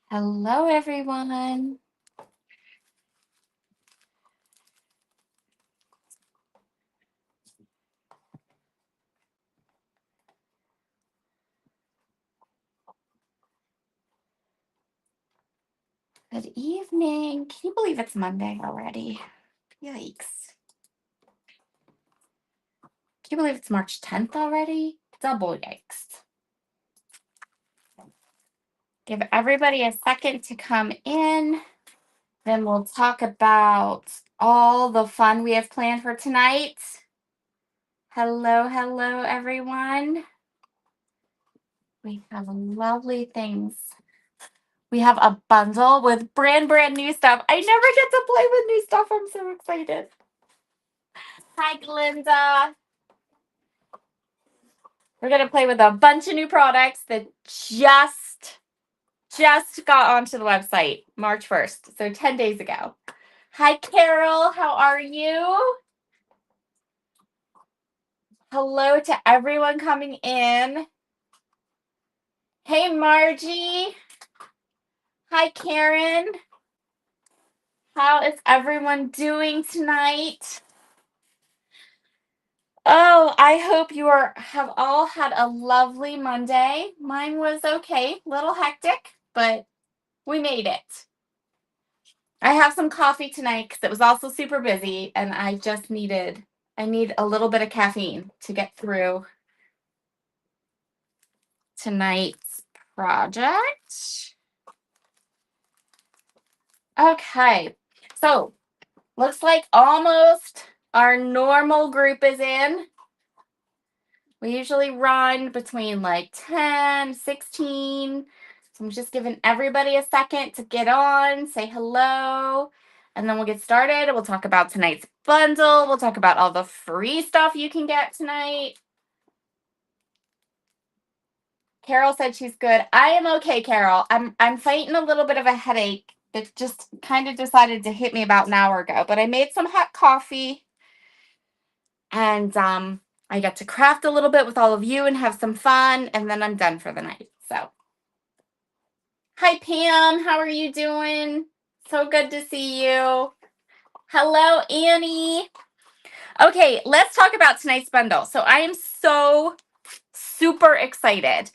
Hello, everyone. Good evening. Can you believe it's Monday already? Yikes. Can you believe it's March 10th already? Double yikes. Give everybody a second to come in. Then we'll talk about all the fun we have planned for tonight. Hello, everyone. We have lovely things. We have a bundle with brand new stuff. I never get to play with new stuff. I'm so excited. Hi, Glinda. We're going to play with a bunch of new products that just got onto the website March 1st, so 10 days ago. Hi, Carol. How are you? Hello to everyone coming in. Hey, Margie. Hi, Karen. How is everyone doing tonight? Oh, I hope you have all had a lovely Monday. Mine was okay, a little hectic, but we made it. I have some coffee tonight because it was also super busy, and I need a little bit of caffeine to get through tonight's project. Okay, so looks like almost our normal group is in. We usually run between like 10, 16. So I'm just giving everybody a second to get on, say hello, and then we'll get started. We'll talk about tonight's bundle. We'll talk about all the free stuff you can get tonight. Carol said she's good. I am okay, Carol. I'm fighting a little bit of a headache that just kind of decided to hit me about an hour ago, but I made some hot coffee and I got to craft a little bit with all of you and have some fun, and then I'm done for the night. So, hi, Pam. How are you doing? So good to see you. Hello, Annie. Okay, let's talk about tonight's bundle. So I am so super excited.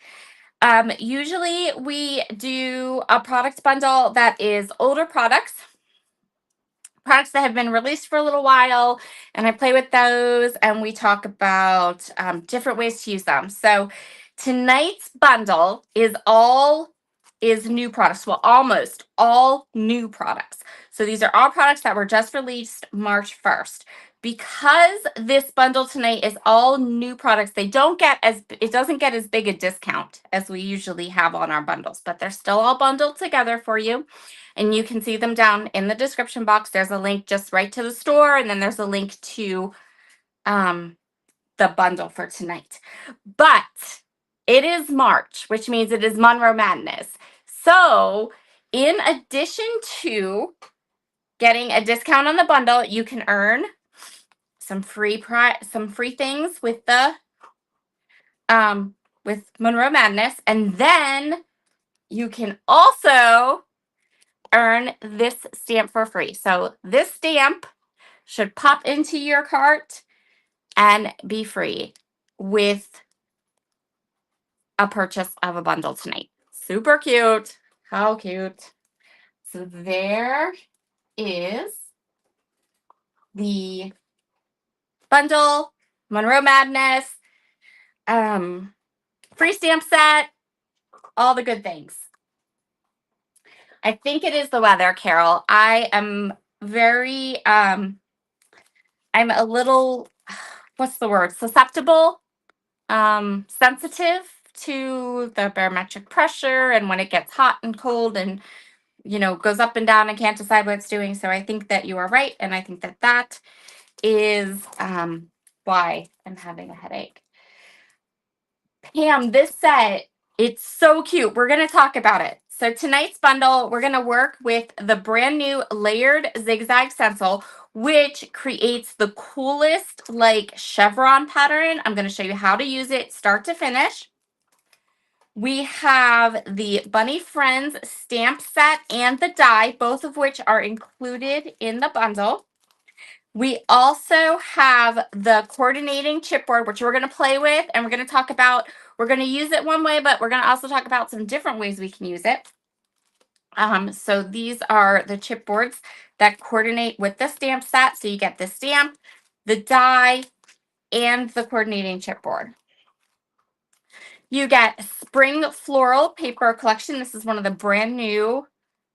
Usually we do a product bundle that is older products that have been released for a little while, and I play with those and we talk about different ways to use them. So tonight's bundle is new products. Well, almost all new products. So these are all products that were just released March 1st. Because this bundle tonight is all new products, it doesn't get as big a discount as we usually have on our bundles, but they're still all bundled together for you. And you can see them down in the description box. There's a link just right to the store, and then there's a link to the bundle for tonight. But it is March, which means it is Monroe Madness. So in addition to getting a discount on the bundle, you can earn some free things with the with Monroe Madness, and then you can also earn this stamp for free. So this stamp should pop into your cart and be free with a purchase of a bundle tonight. Super cute. How cute. So there is the bundle, Monroe Madness, free stamp set, all the good things. I think it is the weather, Carol. I am very, I'm a little, what's the word? Susceptible, sensitive to the barometric pressure and when it gets hot and cold and, goes up and down and can't decide what it's doing. So I think that you are right. And I think that is why I'm having a headache. Pam, this set, it's so cute. We're going to talk about it. So tonight's bundle, we're going to work with the brand new layered zigzag stencil, which creates the coolest like chevron pattern. I'm going to show you how to use it start to finish. We have the Bunny Friends stamp set and the die, both of which are included in the bundle. We also have the coordinating chipboard, which we're going to play with, and we're going to talk about, we're going to use it one way, but we're going to also talk about some different ways we can use it. So these are the chipboards that coordinate with the stamp set. So you get the stamp, the die, and the coordinating chipboard. You get Spring Floral Paper Collection. This is one of the brand new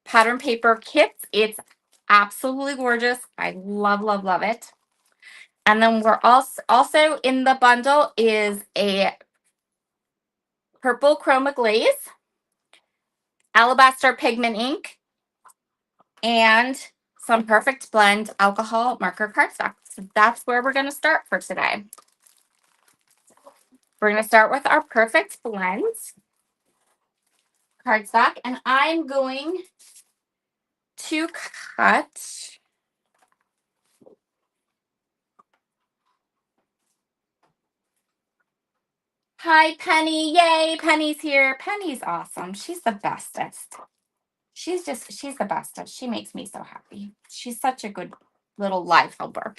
pattern paper kits. It's absolutely gorgeous. I love, love, love it. And then we're also in the bundle is a purple chroma glaze, alabaster pigment ink, and some Perfect Blend alcohol marker cardstock. So that's where we're going to start for today. We're going to start with our Perfect Blend cardstock, and I'm going to cut. Hi, Penny. Yay, Penny's here. Penny's awesome. She's the bestest. She's the bestest. She makes me so happy. She's such a good little life helper.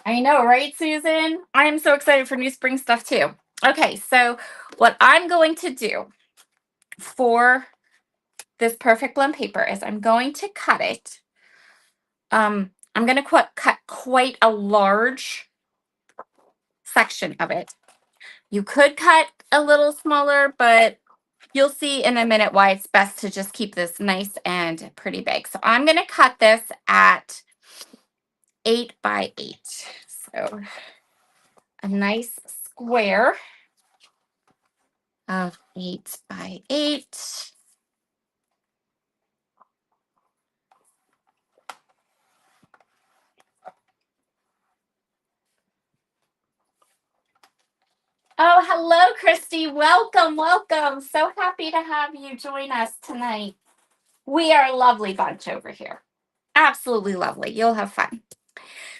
I know, right, Susan? I am so excited for new spring stuff too. Okay, so what I'm going to do for this Perfect Blend paper is I'm going to cut it. I'm going to cut quite a large section of it. You could cut a little smaller, but you'll see in a minute why it's best to just keep this nice and pretty big. So I'm going to cut this at 8 by 8. So a nice square of 8 by 8. Oh, hello, Christy. Welcome, welcome. So happy to have you join us tonight. We are a lovely bunch over here. Absolutely lovely. You'll have fun.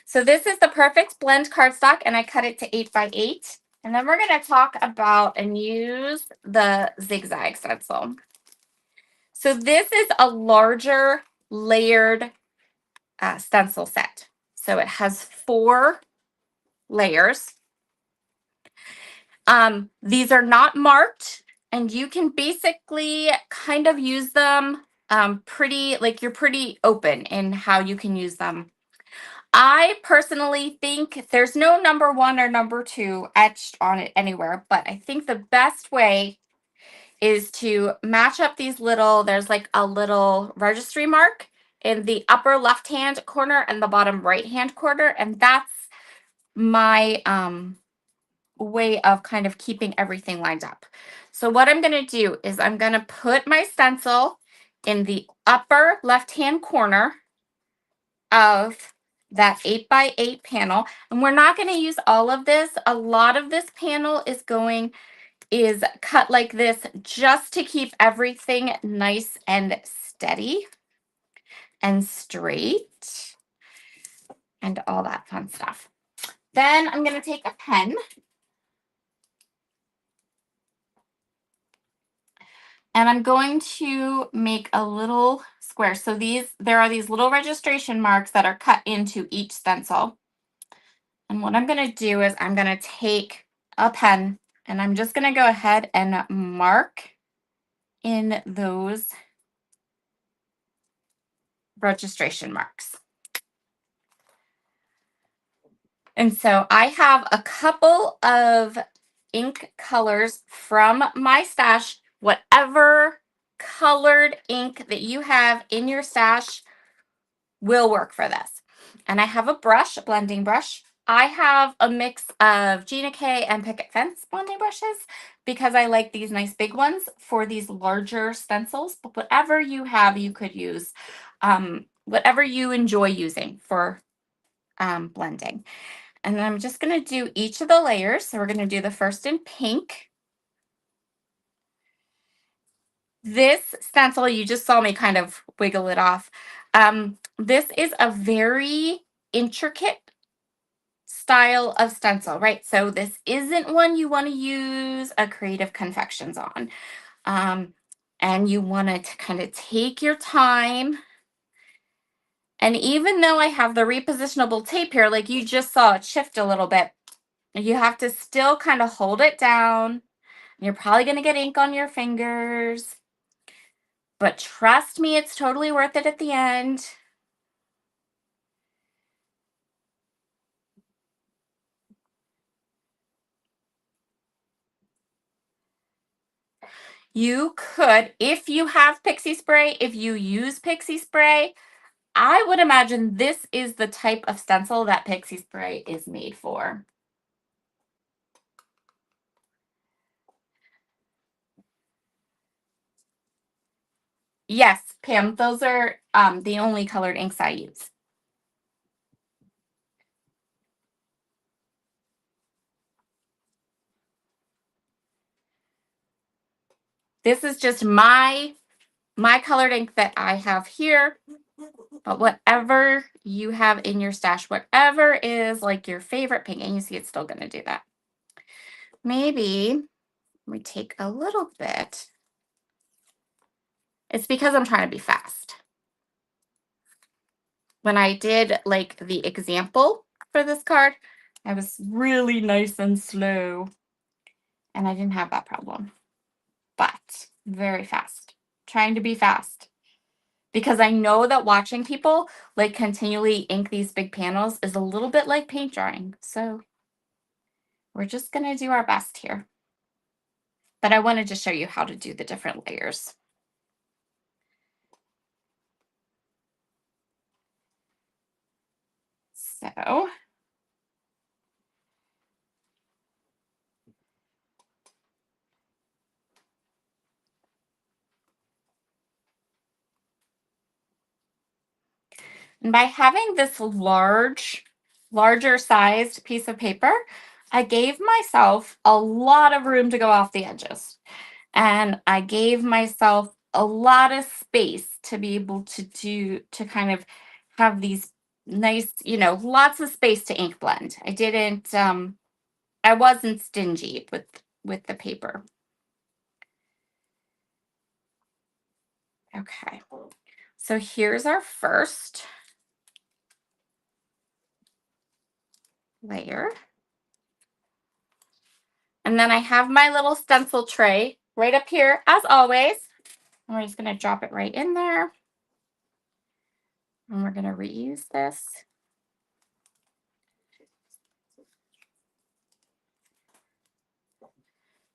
So this is the Perfect Blend cardstock, and I cut it to 8 by 8. And then we're going to talk about and use the zigzag stencil. So this is a larger layered stencil set. So it has 4 layers. These are not marked, and you can basically kind of use them you're pretty open in how you can use them. I personally think there's no number 1 or number 2 etched on it anywhere, but I think the best way is to match up these there's like a little registry mark in the upper left hand corner and the bottom right hand corner, and that's my way of kind of keeping everything lined up. So what I'm going to do is I'm going to put my stencil in the upper left hand corner of that 8 by 8 panel, and we're not going to use all of this. A lot of this panel is cut like this just to keep everything nice and steady and straight and all that fun stuff. Then I'm going to take a pen and I'm going to make a little square. So there are these little registration marks that are cut into each stencil. And what I'm going to do is I'm going to take a pen and I'm just going to go ahead and mark in those registration marks. And so I have a couple of ink colors from my stash. Whatever colored ink that you have in your stash will work for this. And I have a brush, a blending brush. I have a mix of Gina K and Picket Fence blending brushes because I like these nice big ones for these larger stencils. But whatever you have, you could use whatever you enjoy using for blending. And then I'm just going to do each of the layers. So we're going to do the first in pink. This stencil, you just saw me kind of wiggle it off. This is a very intricate style of stencil, right? So this isn't one you want to use a Creative Confections on. Um, and you want to kind of take your time. And even though I have the repositionable tape here, like you just saw it shift a little bit, you have to still kind of hold it down. You're probably going to get ink on your fingers, but trust me, it's totally worth it at the end. You could, if you have pixie spray, if you use pixie spray, I would imagine this is the type of stencil that pixie spray is made for. Yes, Pam, those are the only colored inks I use. This is just my colored ink that I have here. But whatever you have in your stash, whatever is like your favorite pink, and you see it's still going to do that. Maybe we take a little bit. It's because I'm trying to be fast. When I did like the example for this card, I was really nice and slow, and I didn't have that problem. But very fast, trying to be fast. Because I know that watching people like continually ink these big panels is a little bit like paint drying. So we're just going to do our best here. But I wanted to show you how to do the different layers. So and by having this larger sized piece of paper, I gave myself a lot of room to go off the edges. And I gave myself a lot of space to be able to kind of have these nice, lots of space to ink blend. I wasn't stingy with the paper. Okay. So here's our first layer. And then I have my little stencil tray right up here, as always. And we're just going to drop it right in there. And we're going to reuse this.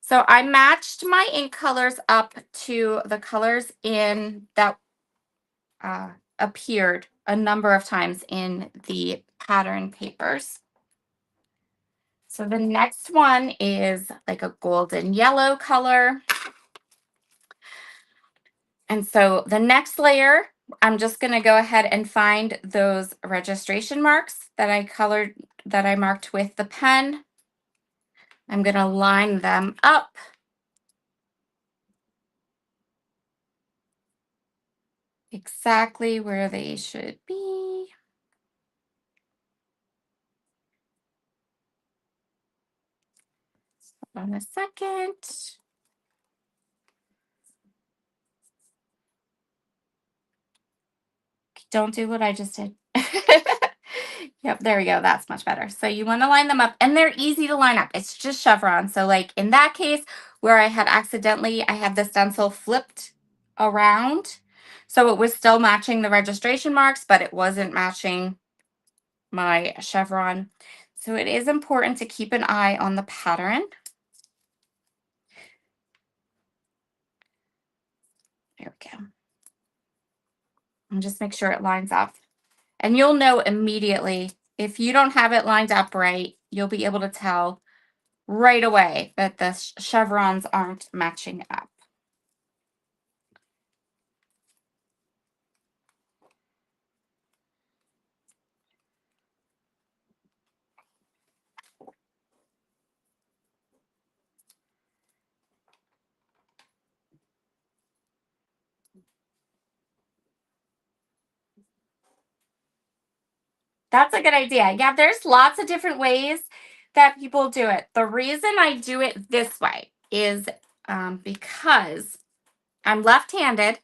So I matched my ink colors up to the colors in that appeared a number of times in the pattern papers. So the next one is like a golden yellow color. And so the next layer, I'm just going to go ahead and find those registration marks that I marked with the pen. I'm going to line them up. Exactly where they should be. Hold on a second. Don't do what I just did. Yep, there we go. That's much better. So you want to line them up, and they're easy to line up. It's just chevron. So like in that case where I had the stencil flipped around. So it was still matching the registration marks, but it wasn't matching my chevron. So it is important to keep an eye on the pattern. There we go. And just make sure it lines up. And you'll know immediately if you don't have it lined up right, you'll be able to tell right away that the chevrons aren't matching up. That's a good idea. Yeah, there's lots of different ways that people do it. The reason I do it this way is because I'm left-handed,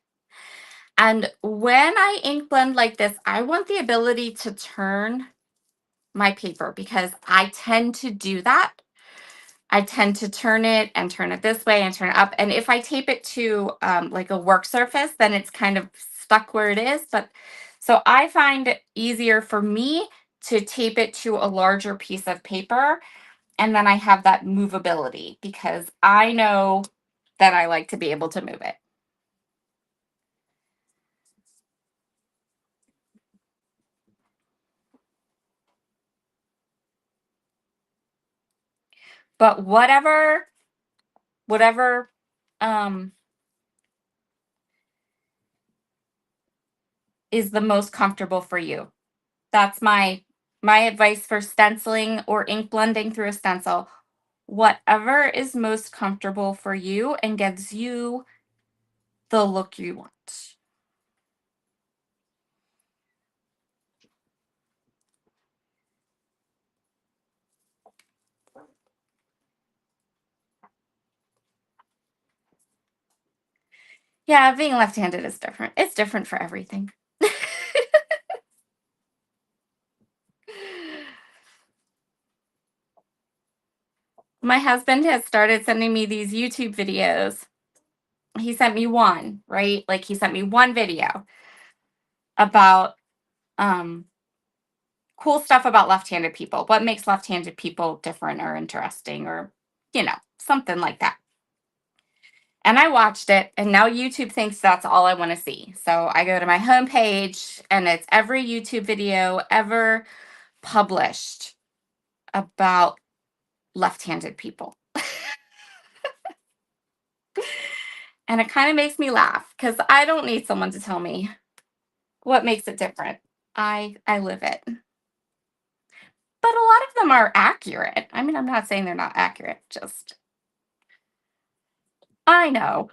and when I ink blend like this, I want the ability to turn my paper because I tend to do that. I tend to turn it and turn it this way and turn it up. And if I tape it to like a work surface, then it's kind of stuck where it is. But so I find it easier for me to tape it to a larger piece of paper. And then I have that movability because I know that I like to be able to move it. But whatever um, is the most comfortable for you. That's my advice for stenciling or ink blending through a stencil. Whatever is most comfortable for you and gives you the look you want. Yeah, being left-handed is different. It's different for everything. My husband has started sending me these YouTube videos. He sent me one, right? Like he sent me one video about um cool stuff about left-handed people. What makes left-handed people different or interesting or something like that. And I watched it, and now YouTube thinks that's all I want to see. So I go to my homepage, and it's every YouTube video ever published about left-handed people. And it kind of makes me laugh because I don't need someone to tell me what makes it different. I live it. But a lot of them are accurate. I mean, I'm not saying they're not accurate, just I know.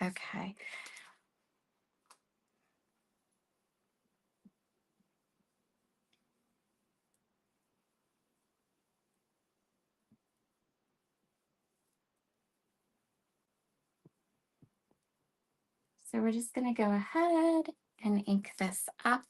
Okay. So we're just going to go ahead and ink this up.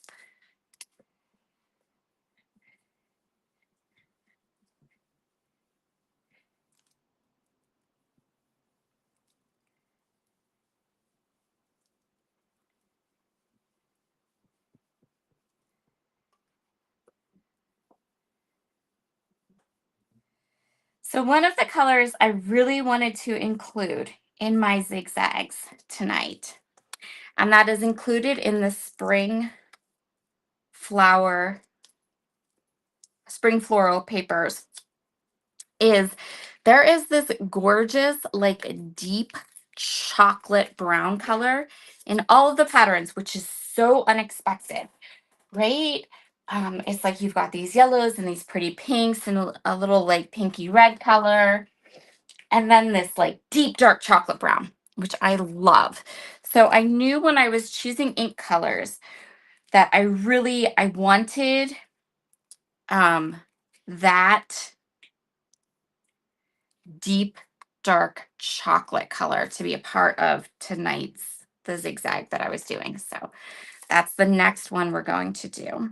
So one of the colors I really wanted to include in my zigzags tonight, and that is included in the flower, spring floral papers, is there is this gorgeous, like deep chocolate brown color in all of the patterns, which is so unexpected, right? It's like you've got these yellows and these pretty pinks and a little like pinky red color. And then this like deep dark chocolate brown, which I love. So I knew when I was choosing ink colors that I wanted that deep dark chocolate color to be a part of tonight's the zigzag that I was doing. So that's the next one we're going to do.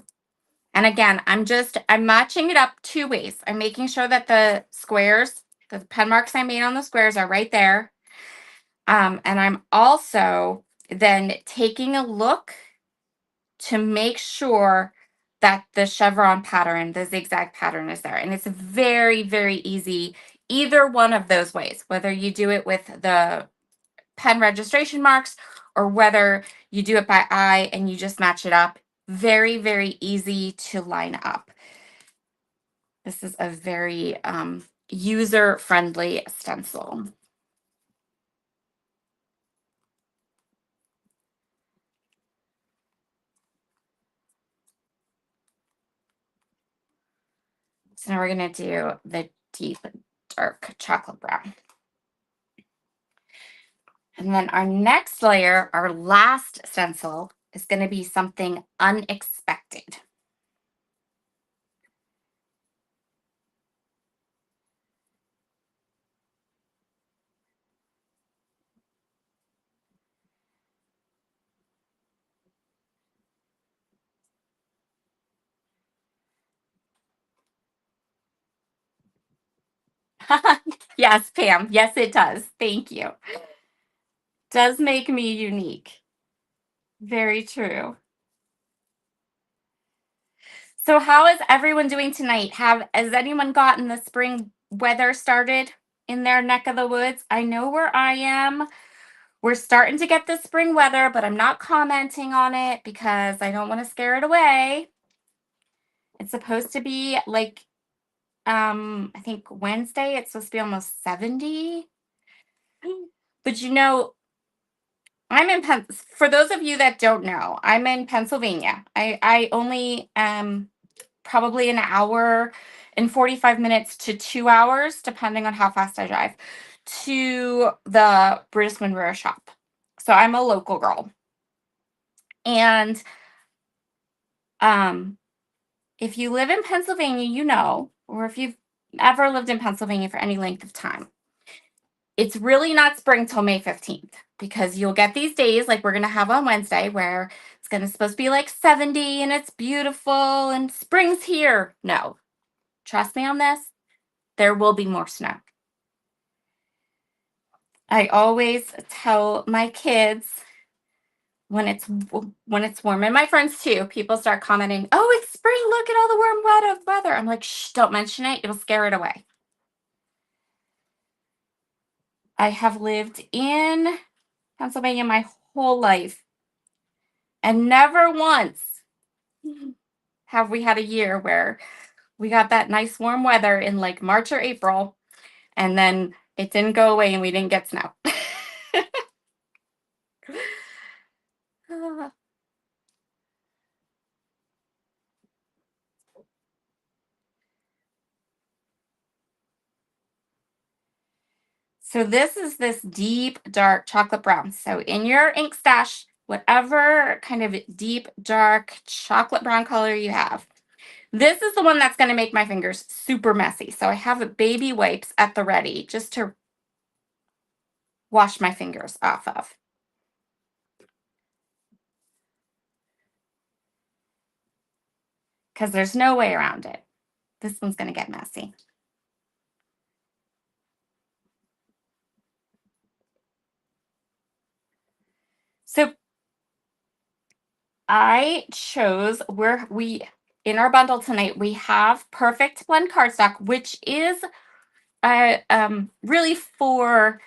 And again, I'm matching it up two ways. I'm making sure that the squares, the pen marks I made on the squares are right there. And I'm also then taking a look to make sure that the chevron pattern, the zigzag pattern is there. And it's very, very easy either one of those ways, whether you do it with the pen registration marks or whether you do it by eye and you just match it up. Very, very easy to line up. This is a very user-friendly stencil. So now we're going to do the deep dark chocolate brown. And then our next layer, our last stencil, is going to be something unexpected. Yes, Pam. Yes, it does. Thank you. Does make me unique. Very true. So how is everyone doing tonight? Has anyone gotten the spring weather started in their neck of the woods? I know where I am. We're starting to get the spring weather, but I'm not commenting on it because I don't want to scare it away. It's supposed to be like I think Wednesday it's supposed to be almost 70. But I'm in for those of you that don't know, I'm in Pennsylvania. I only probably an hour and 45 minutes to 2 hours, depending on how fast I drive, to the British Monroe shop. So I'm a local girl. And if you live in Pennsylvania, or if you've ever lived in Pennsylvania for any length of time, it's really not spring till May 15th, because you'll get these days like we're going to have on Wednesday where it's supposed to be like 70 and it's beautiful and spring's here. No, trust me on this. There will be more snow. I always tell my kids when it's warm, and my friends too, people start commenting, "Oh, it's spring. Look at all the warm weather." I'm like, "Shh, don't mention it. It'll scare it away." I have lived in Pennsylvania my whole life, and never once have we had a year where we got that nice warm weather in like March or April, and then it didn't go away and we didn't get snow. So this is this deep, dark chocolate brown. So in your ink stash, whatever kind of deep, dark chocolate brown color you have, this is the one that's going to make my fingers super messy. So I have baby wipes at the ready just to wash my fingers off of. Because there's no way around it. This one's going to get messy. So I chose in our bundle tonight, we have Perfect Blend cardstock, which is really for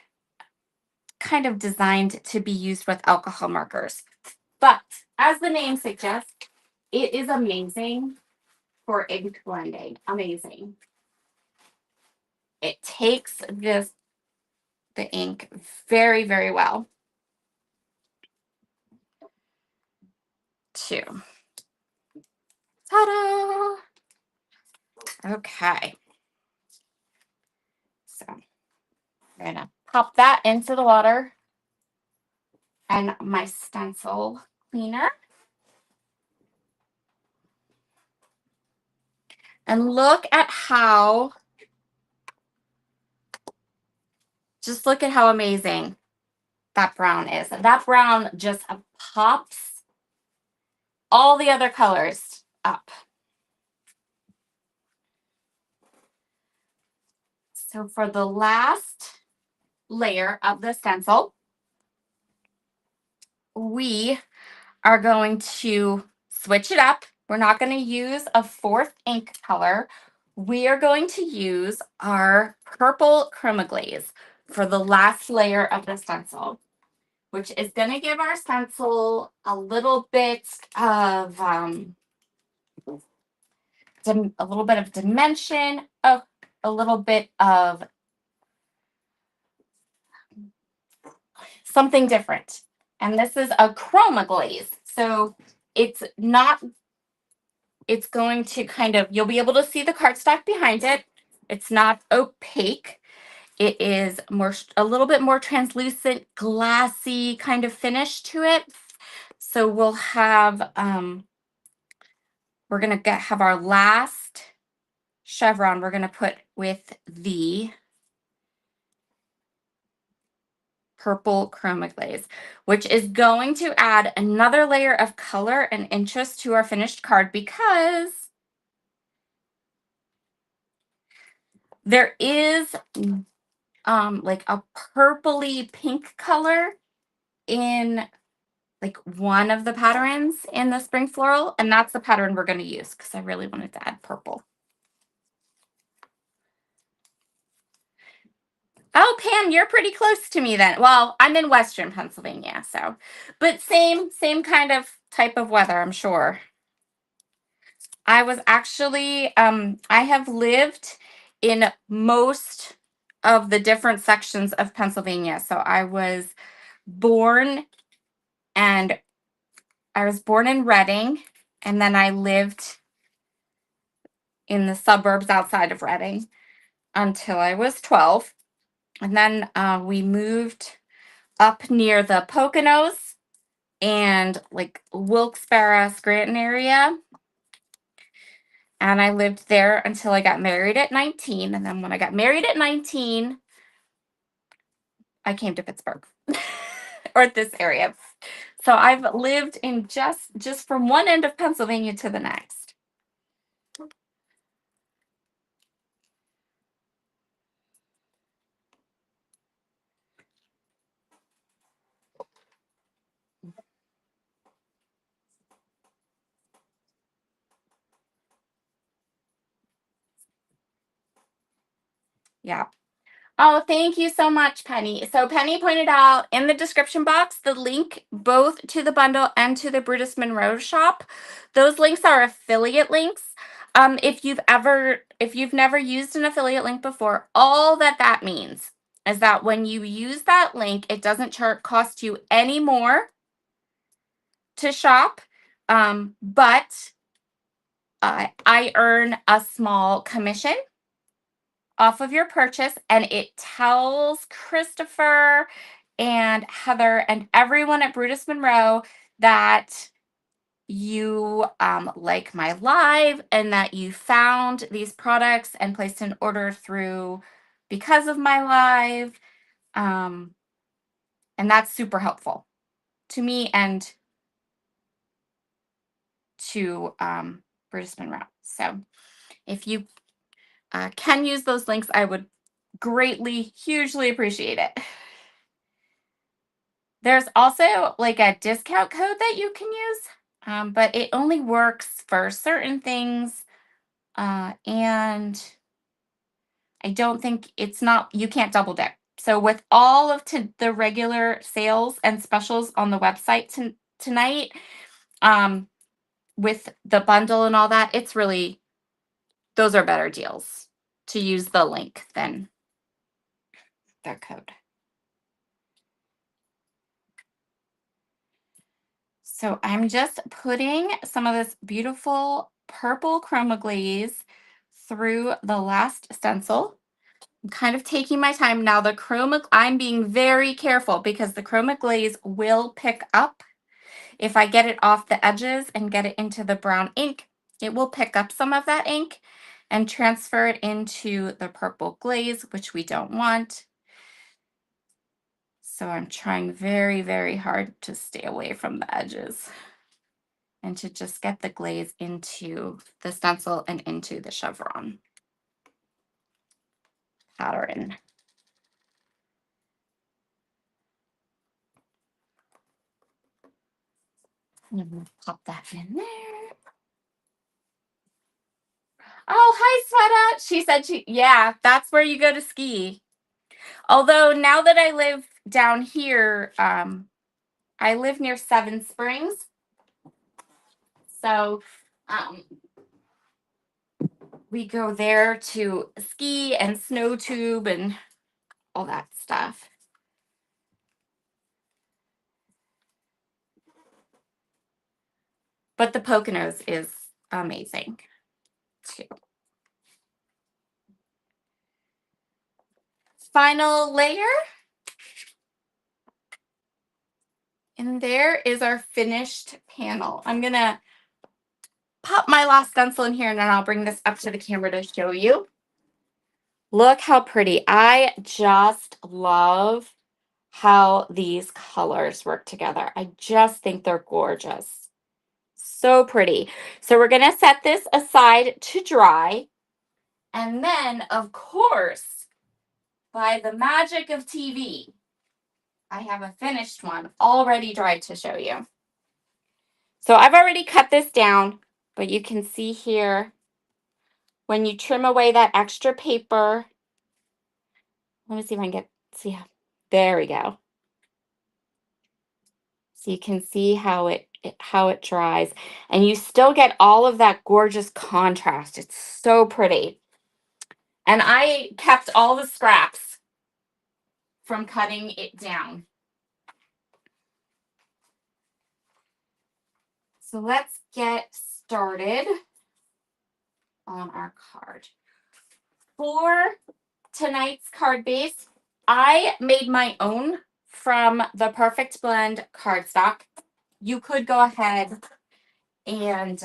kind of designed to be used with alcohol markers. But as the name suggests, it is amazing for ink blending. Amazing. It takes the ink very, very well. Too. Ta-da! Okay. So I'm gonna pop that into the water and my stencil cleaner. And look at just look at how amazing that brown is. That brown just pops all the other colors up. So for the last layer of the stencil, we are going to switch it up. We're not going to use a fourth ink color. We are going to use our purple chroma glaze for the last layer of the stencil, which is going to give our stencil a little bit of dimension, a little bit of something different. And this is a chroma glaze. So it's not it's going to kind of, you'll be able to see the cardstock behind it. It's not opaque. It is more, a little bit more translucent, glassy kind of finish to it. So we'll have, we're going to have our last chevron we're going to put with the purple chroma glaze, which is going to add another layer of color and interest to our finished card, because there is like a purpley pink color in like one of the patterns in the spring floral, and that's the pattern we're going to use because I really wanted to add purple. Oh, Pam, you're pretty close to me then. Well, I'm in Western Pennsylvania, so, but same kind of type of weather, I'm sure. I was actually, I have lived in most of the different sections of Pennsylvania. So I was born and I was born in Reading, and then I lived in the suburbs outside of Reading until I was 12. And then we moved up near the Poconos and like Wilkes-Barre, Scranton area. And I lived there until I got married at 19. And then when I got married at 19, I came to Pittsburgh or this area. So I've lived in just from one end of Pennsylvania to the next. Yeah. Oh, thank you so much, Penny. So Penny pointed out in the description box the link both to the bundle and to the Brutus Monroe shop. Those links are affiliate links. If you've never used an affiliate link before, all that means is that when you use that link, it doesn't cost you any more to shop, but I earn a small commission off of your purchase, and it tells Christopher and Heather and everyone at Brutus Monroe that you like my live and that you found these products and placed an order through because of my live. And that's super helpful to me and to Brutus Monroe. So if you can use those links, I would greatly, hugely appreciate it. There's also like a discount code that you can use, but it only works for certain things. And I don't think you can't double dip. So with all of the regular sales and specials on the website tonight, with the bundle and all that, those are better deals to use the link than the code. So I'm just putting some of this beautiful purple chroma glaze through the last stencil. I'm kind of taking my time now. I'm being very careful because the chroma glaze will pick up. If I get it off the edges and get it into the brown ink, it will pick up some of that ink and transfer it into the purple glaze, which we don't want. So I'm trying very, very hard to stay away from the edges and to just get the glaze into the stencil and into the chevron pattern. Pop that in there. Oh, hi, Sweta. She said yeah, that's where you go to ski. Although now that I live down here, I live near Seven Springs. So we go there to ski and snow tube and all that stuff. But the Poconos is amazing too. Final layer. And there is our finished panel. I'm going to pop my last stencil in here and then I'll bring this up to the camera to show you. Look how pretty. I just love how these colors work together. I just think they're gorgeous. So pretty. So we're going to set this aside to dry. And then, of course, by the magic of TV, I have a finished one already dried to show you. So I've already cut this down, but you can see here when you trim away that extra paper. Let me see if I can see how, there we go. So you can see how it dries, and you still get all of that gorgeous contrast. It's so pretty. And I kept all the scraps from cutting it down. So let's get started on our card. For tonight's card base, I made my own from the Perfect Blend cardstock. You could go ahead and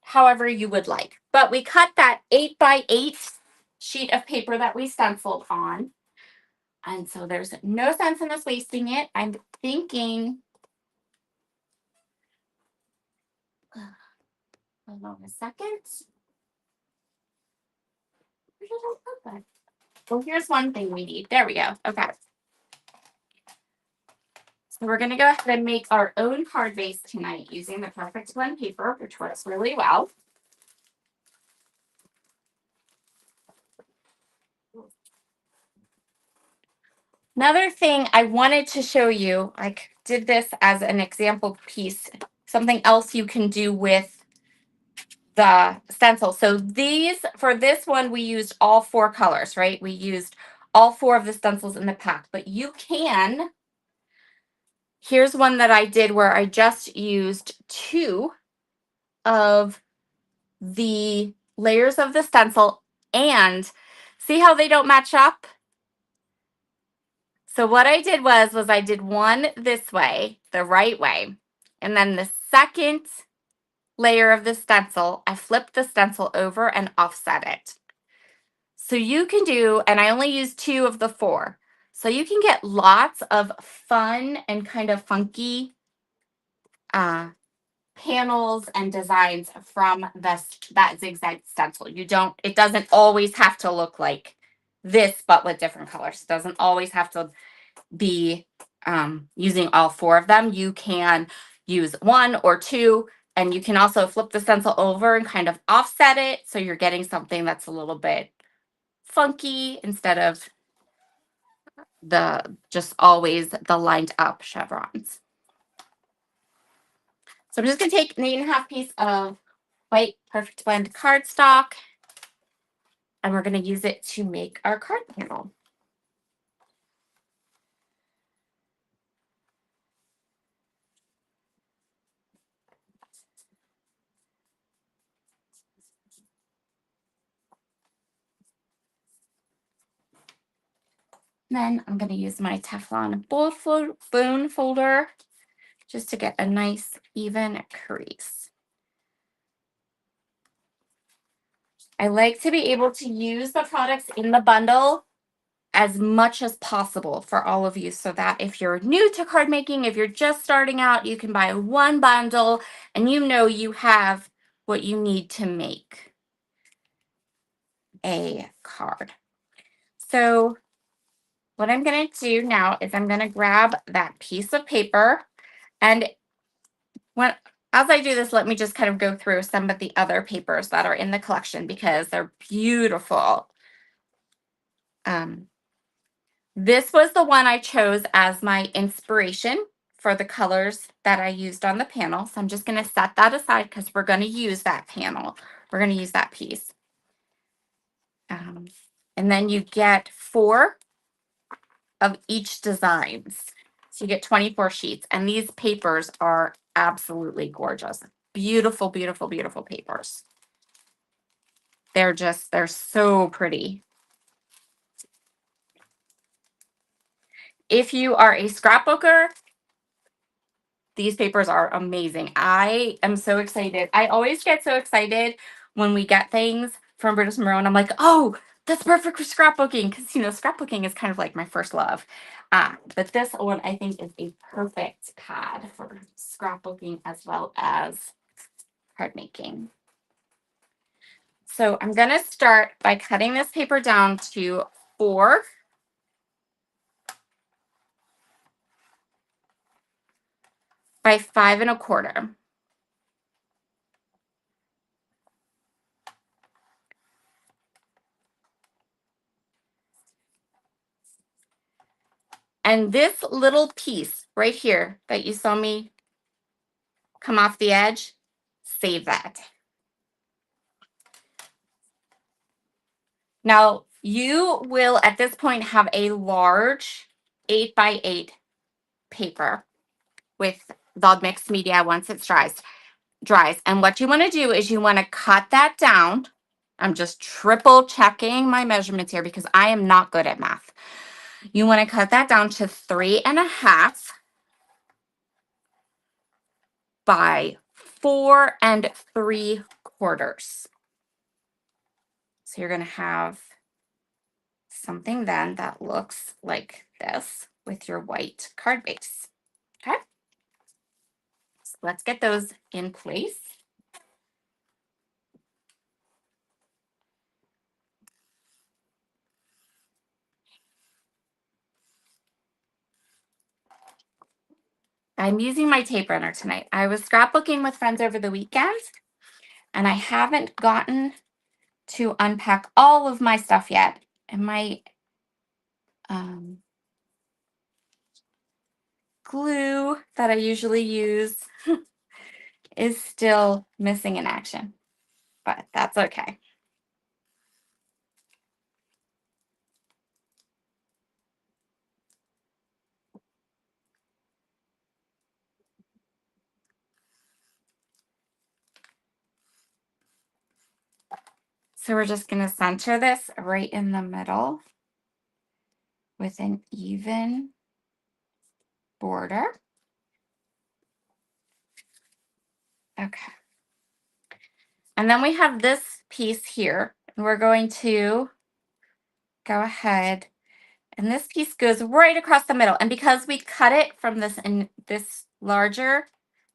however you would like. But we cut that 8x8 sheet of paper that we stenciled on. And so there's no sense in us wasting it. I'm thinking, hold on a second. Where did I put that? Well, here's one thing we need. There we go. Okay. So we're going to go ahead and make our own card base tonight using the Perfect Blend paper, which works really well. Another thing I wanted to show you, I did this as an example piece, something else you can do with the stencil. So for this one, we used all 4 colors, right? We used all 4 of the stencils in the pack, but you can, here's one that I did where I just used 2 of the layers of the stencil, and see how they don't match up? So what I did was I did one this way, the right way, and then the second layer of the stencil, I flipped the stencil over and offset it. So you can do, and I only used 2 of the 4, so you can get lots of fun and kind of funky panels and designs from that zigzag stencil. It doesn't always have to look like this, but with different colors. It doesn't always have to be using all 4 of them. You can use 1 or 2, and you can also flip the stencil over and kind of offset it, so you're getting something that's a little bit funky instead of just always the lined up chevrons. So I'm just going to take an 8.5 piece of white Perfect Blend cardstock, and we're going to use it to make our card panel. Then I'm going to use my Teflon bone folder just to get a nice even crease. I like to be able to use the products in the bundle as much as possible for all of you, so that if you're new to card making, if you're just starting out, you can buy one bundle and you know you have what you need to make a card. So what I'm going to do now is I'm going to grab that piece of paper, and as I do this, let me just kind of go through some of the other papers that are in the collection because they're beautiful. This was the one I chose as my inspiration for the colors that I used on the panel. So I'm just going to set that aside because we're going to use that panel. We're going to use that piece. And then you get 4 of each designs. So you get 24 sheets. And these papers are absolutely gorgeous. Beautiful, beautiful, beautiful papers. They're so pretty. If you are a scrapbooker, these papers are amazing. I am so excited. I always get so excited when we get things from British Monroe, and I'm like, oh, that's perfect for scrapbooking, because scrapbooking is kind of like my first love. But this one I think is a perfect pad for scrapbooking as well as card making. So I'm gonna start by cutting this paper down to 4 by 5 1/4. And this little piece right here that you saw me come off the edge, save that. Now, you will at this point have a large 8 by 8 paper with the mixed media once it dries. And what you want to do is you want to cut that down. I'm just triple checking my measurements here because I am not good at math. You want to cut that down to 3 1/2 by 4 3/4. So you're going to have something then that looks like this with your white card base. Okay. So let's get those in place. I'm using my tape runner tonight. I was scrapbooking with friends over the weekend, and I haven't gotten to unpack all of my stuff yet. And my glue that I usually use is still missing in action, but that's okay. So we're just going to center this right in the middle with an even border. Okay. And then we have this piece here, and we're going to go ahead, and this piece goes right across the middle. And because we cut it from this larger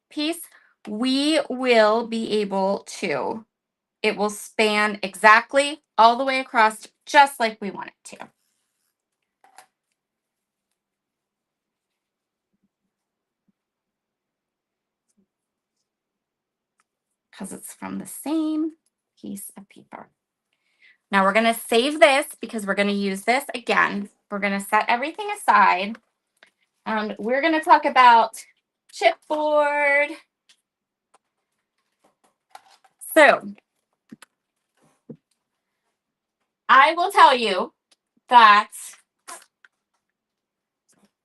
piece, we will be able to, it will span exactly all the way across, just like we want it to. Because it's from the same piece of paper. Now we're going to save this because we're going to use this again. We're going to set everything aside, and we're going to talk about chipboard. So I will tell you that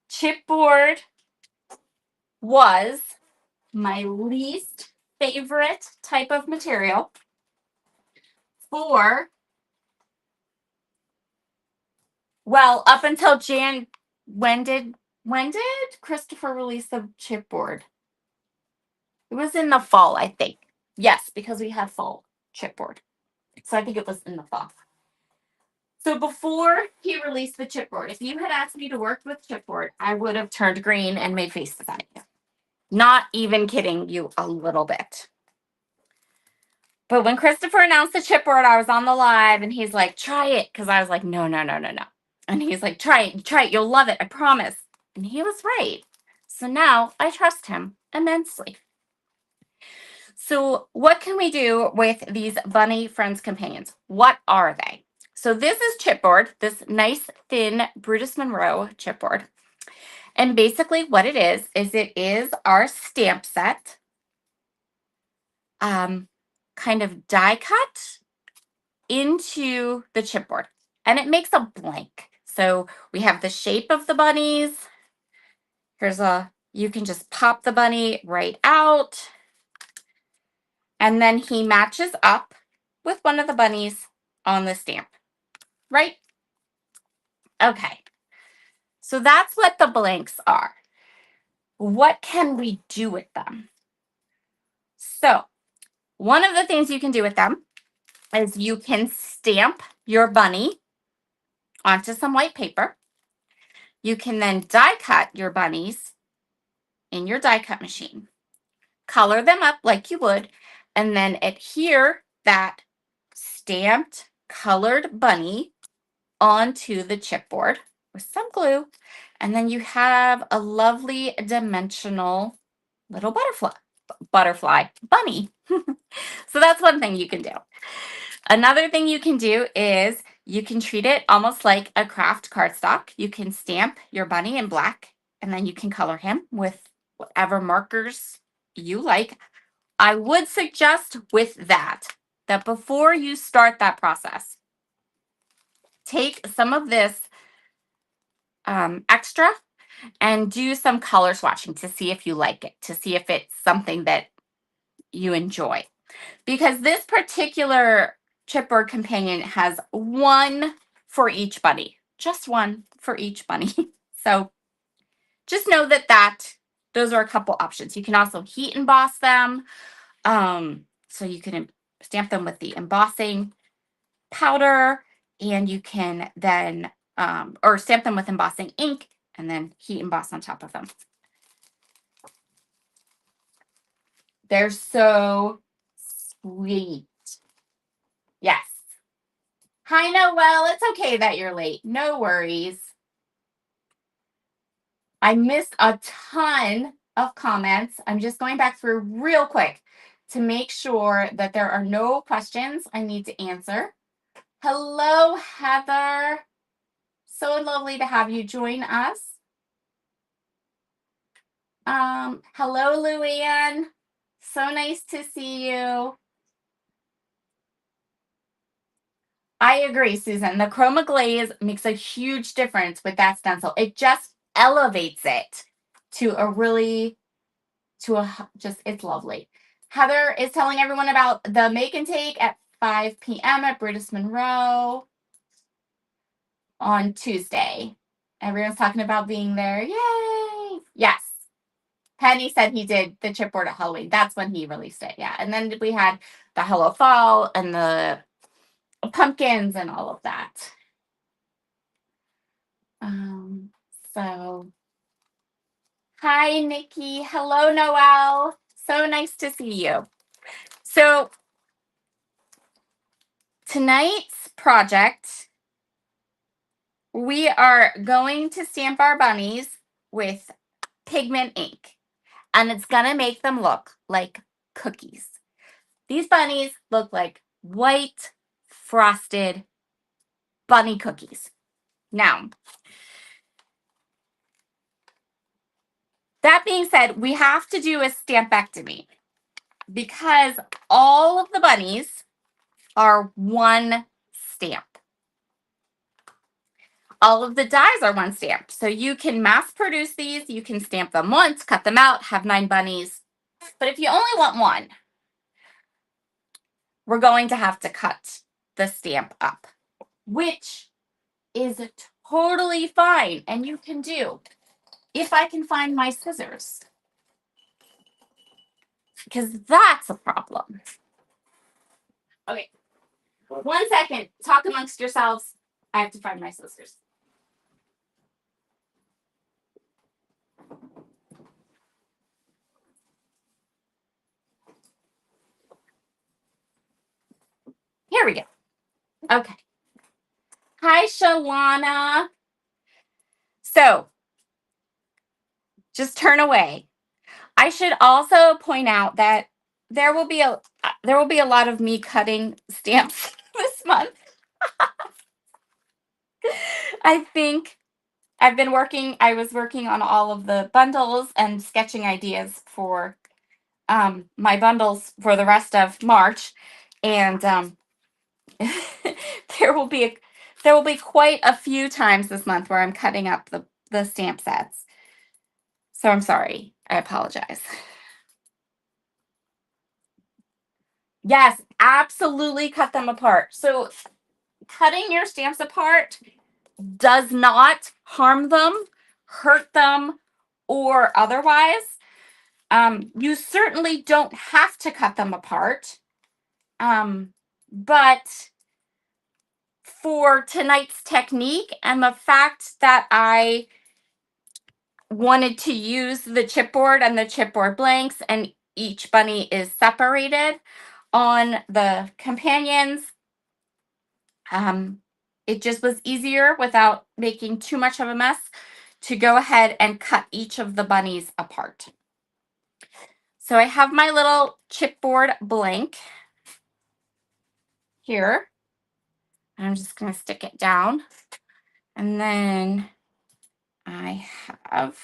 chipboard was my least favorite type of material for, well, up until when did Christopher release the chipboard? It was in the fall, I think. Yes, because we had fall chipboard. So I think it was in the fall. So before he released the chipboard, if you had asked me to work with chipboard, I would have turned green and made faces at you. Not even kidding you a little bit. But when Christopher announced the chipboard, I was on the live and he's like, try it. Because I was like, no. And he's like, try it. You'll love it. I promise. And he was right. So now I trust him immensely. So what can we do with these Bunny Friends Companions? What are they? So this is chipboard, this nice thin Brutus Monroe chipboard. And basically what it is it is our stamp set, kind of die cut into the chipboard. And it makes a blank. So we have the shape of the bunnies. You can just pop the bunny right out. And then he matches up with one of the bunnies on the stamp, right? Okay. So that's what the blanks are. What can we do with them? So one of the things you can do with them is you can stamp your bunny onto some white paper. You can then die cut your bunnies in your die cut machine. Color them up like you would, and then adhere that stamped colored bunny onto the chipboard with some glue, and then you have a lovely dimensional little butterfly bunny. So that's one thing you can do. Another thing you can do is you can treat it almost like a craft cardstock. You can stamp your bunny in black, and then you can color him with whatever markers you like. I would suggest with that before you start that process, take some of this extra and do some color swatching to see if you like it, to see if it's something that you enjoy. Because this particular chipboard companion has one for each bunny, just one for each bunny. So just know that those are a couple options. You can also heat emboss them. So you can stamp them with the embossing powder, and you can then, or stamp them with embossing ink and then heat emboss on top of them. They're so sweet. Yes. Hi, Noelle. It's okay that you're late. No worries. I missed a ton of comments. I'm just going back through real quick to make sure that there are no questions I need to answer. Hello, Heather. So lovely to have you join us. Hello, Luann. So nice to see you. I agree, Susan. The chroma glaze makes a huge difference with that stencil. It just elevates it to it's lovely. Heather is telling everyone about the make and take at 5 p.m. at Brutus Monroe on Tuesday. Everyone's talking about being there. Yay! Yes. Penny said he did the chipboard at Halloween. That's when he released it. Yeah. And then we had the Hello Fall and the pumpkins and all of that. So hi, Nikki. Hello, Noelle. So nice to see you. So tonight's project, we are going to stamp our bunnies with pigment ink, and it's going to make them look like cookies. These bunnies look like white frosted bunny cookies. Now, that being said, we have to do a stampectomy because all of the bunnies are one stamp. All of the dies are one stamp. So you can mass produce these. You can stamp them once, cut them out, have 9 bunnies. But if you only want one, we're going to have to cut the stamp up, which is totally fine. And you can do, if I can find my scissors, because that's a problem. Okay, 1 second. Talk amongst yourselves. I have to find my scissors. Here we go. Okay. Hi, Shalana. So, just turn away. I should also point out that there will be a lot of me cutting stamps this month. I think I was working on all of the bundles and sketching ideas for my bundles for the rest of March, and there will be quite a few times this month where I'm cutting up the stamp sets. So I'm sorry. I apologize. Yes, absolutely cut them apart. So cutting your stamps apart does not harm them, hurt them, or otherwise. You certainly don't have to cut them apart. But for tonight's technique and the fact that I wanted to use the chipboard and the chipboard blanks, and each bunny is separated on the companions, it just was easier without making too much of a mess to go ahead and cut each of the bunnies apart. So I have my little chipboard blank here. I'm just going to stick it down. And then I have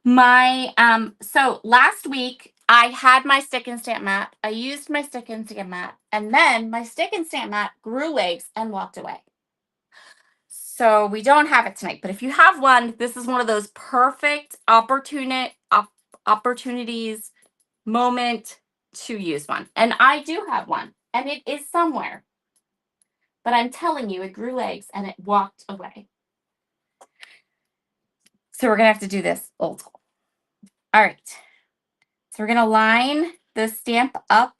my, so last week I had my stick and stamp mat. I used my stick and stamp mat, and then my stick and stamp mat grew legs and walked away. So we don't have it tonight, but if you have one, this is one of those perfect opportunities, moment to use one. And I do have one, and it is somewhere. But I'm telling you, it grew legs and it walked away. So we're going to have to do this old school. All right. So we're going to line the stamp up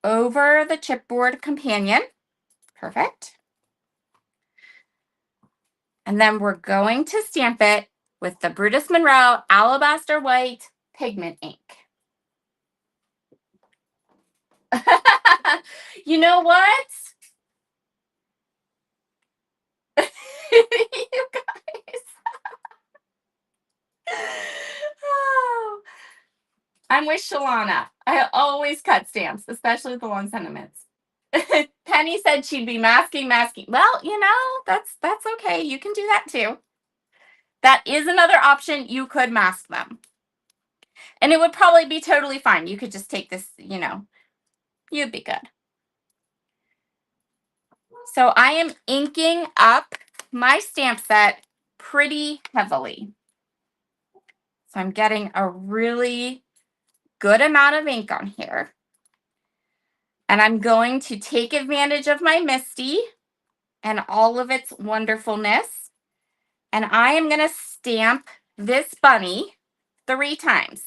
over the chipboard companion. Perfect. And then we're going to stamp it with the Brutus Monroe Alabaster White pigment ink. You know what? You guys. Oh. I'm with Shalana. I always cut stamps, especially the long sentiments. Penny said she'd be masking. Well, you know, that's okay. You can do that too. That is another option. You could mask them. And it would probably be totally fine. You could just take this, you know, you'd be good. So I am inking up my stamp set pretty heavily. So I'm getting a really good amount of ink on here. And I'm going to take advantage of my Misty and all of its wonderfulness. And I am going to stamp this bunny 3 times.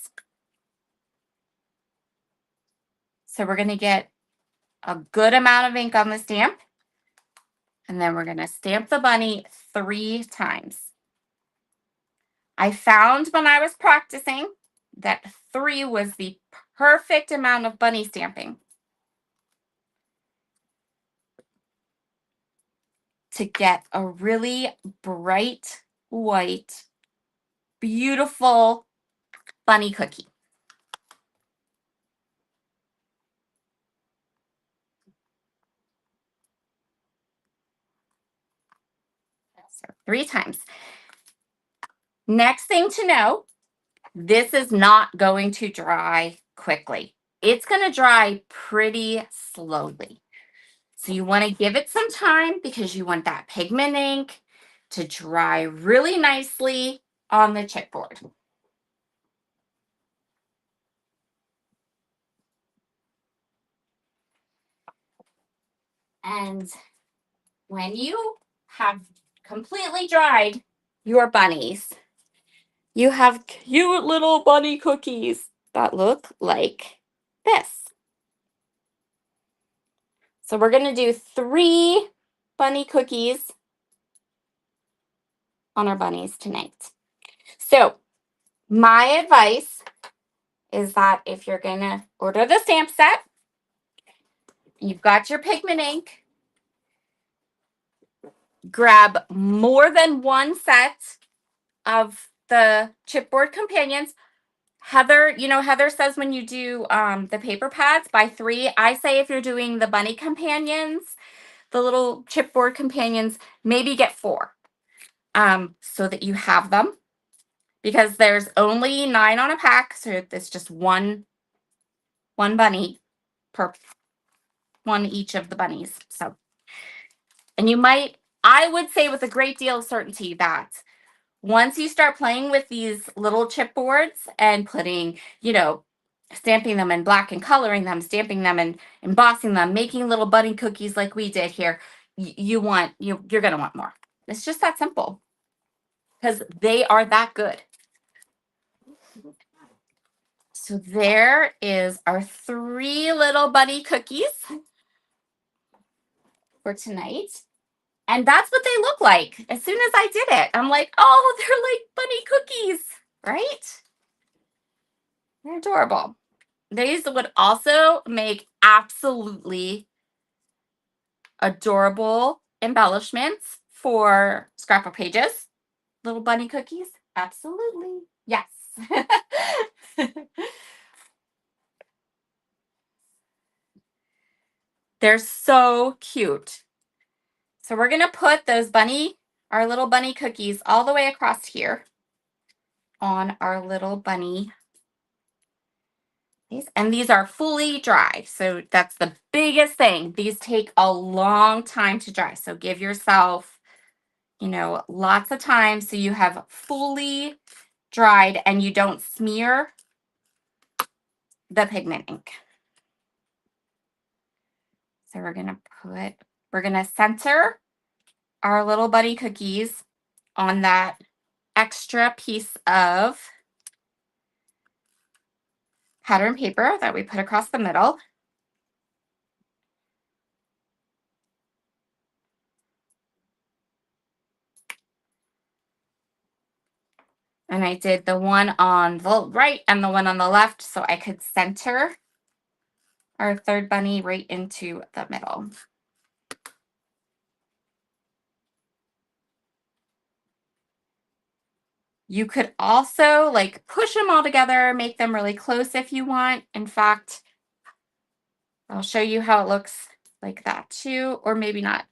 So we're going to get a good amount of ink on the stamp. And then we're going to stamp the bunny 3 times. I found when I was practicing that 3 was the perfect amount of bunny stamping to get a really bright white, beautiful bunny cookie. So 3 times. Next thing to know, this is not going to dry quickly. It's going to dry pretty slowly. So you want to give it some time because you want that pigment ink to dry really nicely on the chipboard. And when you have completely dried your bunnies, you have cute little bunny cookies that look like this. So we're going to do 3 bunny cookies on our bunnies tonight. So my advice is that if you're going to order the stamp set, you've got your pigment ink, grab more than 1 set of the chipboard companions. Heather, you know, Heather says when you do the paper pads, buy 3. I say if you're doing the bunny companions, the little chipboard companions, maybe get 4 so that you have them, because there's only 9 on a pack. So it's just one bunny per one each of the bunnies. So, and you might, I would say with a great deal of certainty that once you start playing with these little chipboards and putting, stamping them in black and coloring them, stamping them and embossing them, making little bunny cookies like we did here, you're going to want more. It's just that simple because they are that good. So there is our 3 little bunny cookies for tonight. And that's what they look like. As soon as I did it, I'm like, oh, they're like bunny cookies, right? They're adorable. These would also make absolutely adorable embellishments for scrapbook pages. Little bunny cookies? Absolutely. Yes. They're so cute. So we're going to put our little bunny cookies all the way across here on our little bunny. And these are fully dry. So that's the biggest thing. These take a long time to dry. So give yourself, lots of time so you have fully dried and you don't smear the pigment ink. So we're going to center our little bunny cookies on that extra piece of pattern paper that we put across the middle. And I did the one on the right and the one on the left so I could center our 3rd bunny right into the middle. You could also push them all together, make them really close if you want. In fact, I'll show you how it looks like that too, or maybe not.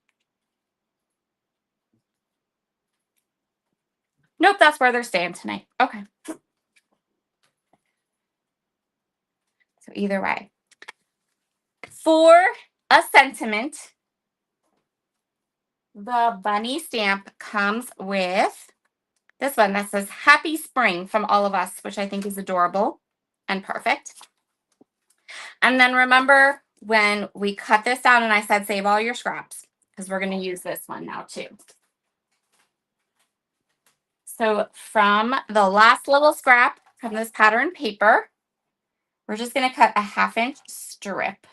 Nope, that's where they're staying tonight. Okay. So either way. For a sentiment, the bunny stamp comes with this one that says Happy Spring from all of us, which I think is adorable and perfect. And then remember when we cut this down and I said save all your scraps because we're going to use this one now too. So from the last little scrap from this pattern paper, we're just going to cut a 1/2-inch strip.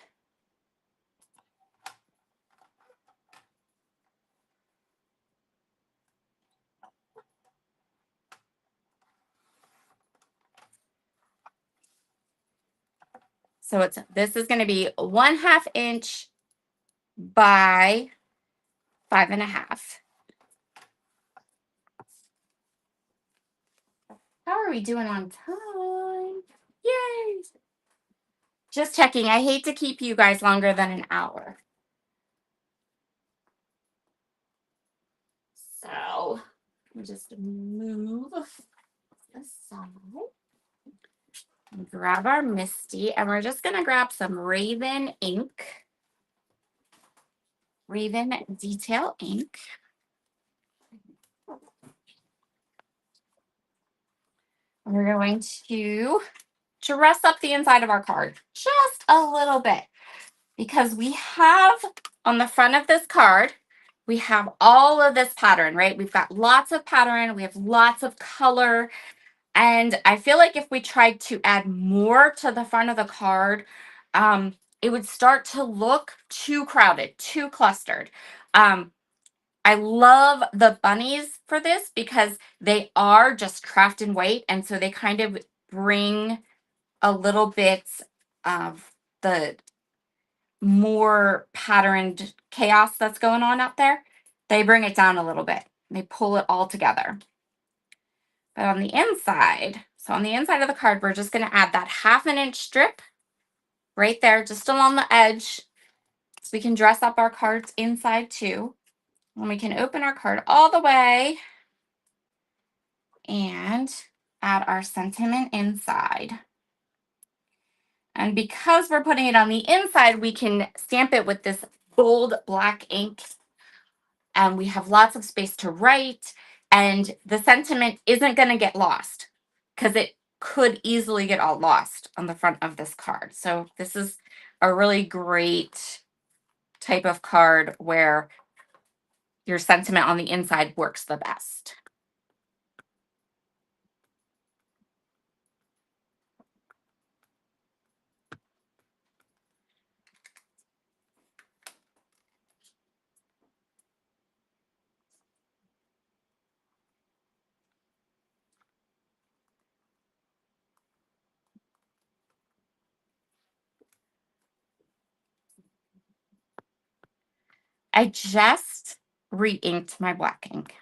So this is going to be 1/2 inch by 5.5. How are we doing on time? Yay! Just checking. I hate to keep you guys longer than an hour. So just move this side. Grab our Misty, and we're just going to grab some Raven ink. Raven detail ink. We're going to dress up the inside of our card just a little bit because we have on the front of this card, we have all of this pattern, right? We've got lots of pattern. We have lots of color. And I feel like if we tried to add more to the front of the card, it would start to look too crowded, too clustered. I love the bunnies for this because they are just craft and white. And so they kind of bring a little bit of the more patterned chaos that's going on up there. They bring it down a little bit. They pull it all together. But on the inside, so on the inside of the card, we're just going to add that 1/2-inch strip right there, just along the edge. So we can dress up our cards inside too. And we can open our card all the way and add our sentiment inside. And because we're putting it on the inside, we can stamp it with this bold black ink. And we have lots of space to write. And the sentiment isn't going to get lost because it could easily get all lost on the front of this card. So this is a really great type of card where your sentiment on the inside works the best. I just re-inked my black ink.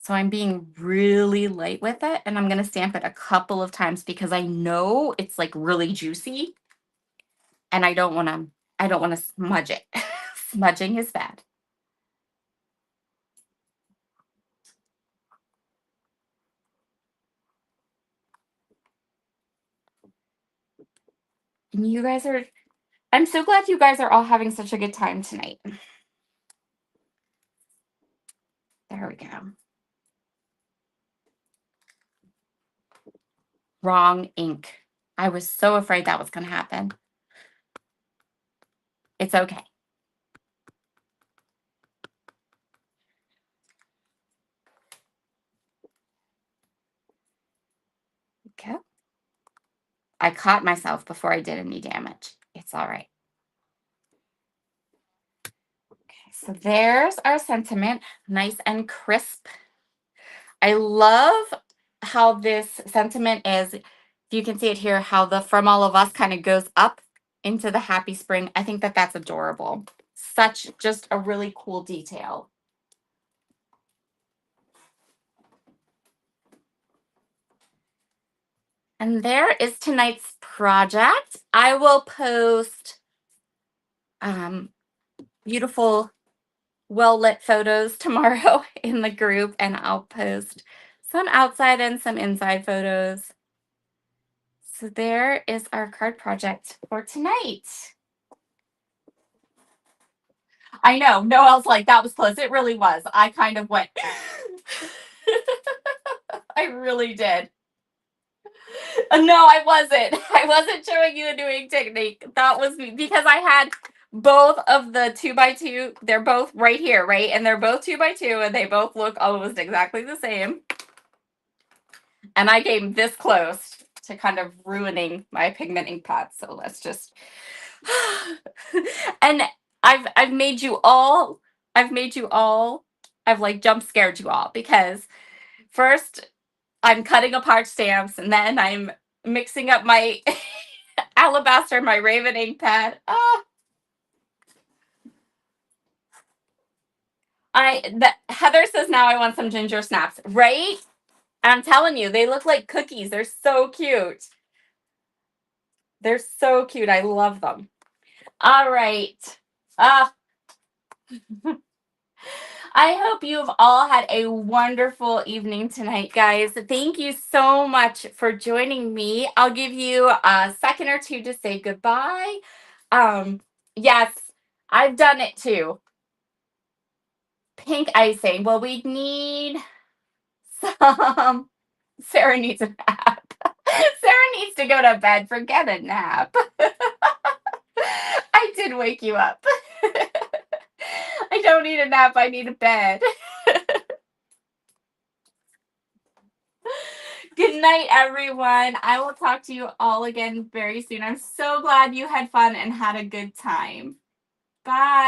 So I'm being really light with it, and I'm going to stamp it a couple of times because I know it's like really juicy, and I don't want to smudge it. Smudging is bad. And you guys are, I'm so glad you guys are all having such a good time tonight. There we go. Wrong ink. I was so afraid that was going to happen. It's okay. Okay. I caught myself before I did any damage. It's all right. Okay, so there's our sentiment, nice and crisp. I love how this sentiment is, you can see it here, how the from all of us kind of goes up into the happy spring. I think that that's adorable. Such just a really cool detail. And there is tonight's project. I will post beautiful, well-lit photos tomorrow in the group, and I'll post some outside and some inside photos. So there is our card project for tonight. I know. Noelle's like, that was close. It really was. I kind of went. I really did. No, I wasn't. I wasn't showing you a doing technique. That was me because I had both of the 2x2. They're both right here, right? And they're both 2x2, and they both look almost exactly the same. And I came this close to kind of ruining my pigment ink pad. So let's just. And I've made you all. I've like jump scared you all because first I'm cutting apart stamps, and then I'm mixing up my alabaster, my Raven ink pad. Heather says now I want some ginger snaps, right? I'm telling you, they look like cookies. They're so cute. They're so cute. I love them. All right. I hope you've all had a wonderful evening tonight, guys. Thank you so much for joining me. I'll give you a second or two to say goodbye. Yes, I've done it too. Pink icing. Well, we need some. Sarah needs a nap. Sarah needs to go to bed. Forget a nap. I did wake you up. I don't need a nap. I need a bed. Good night, everyone. I will talk to you all again very soon. I'm so glad you had fun and had a good time. Bye.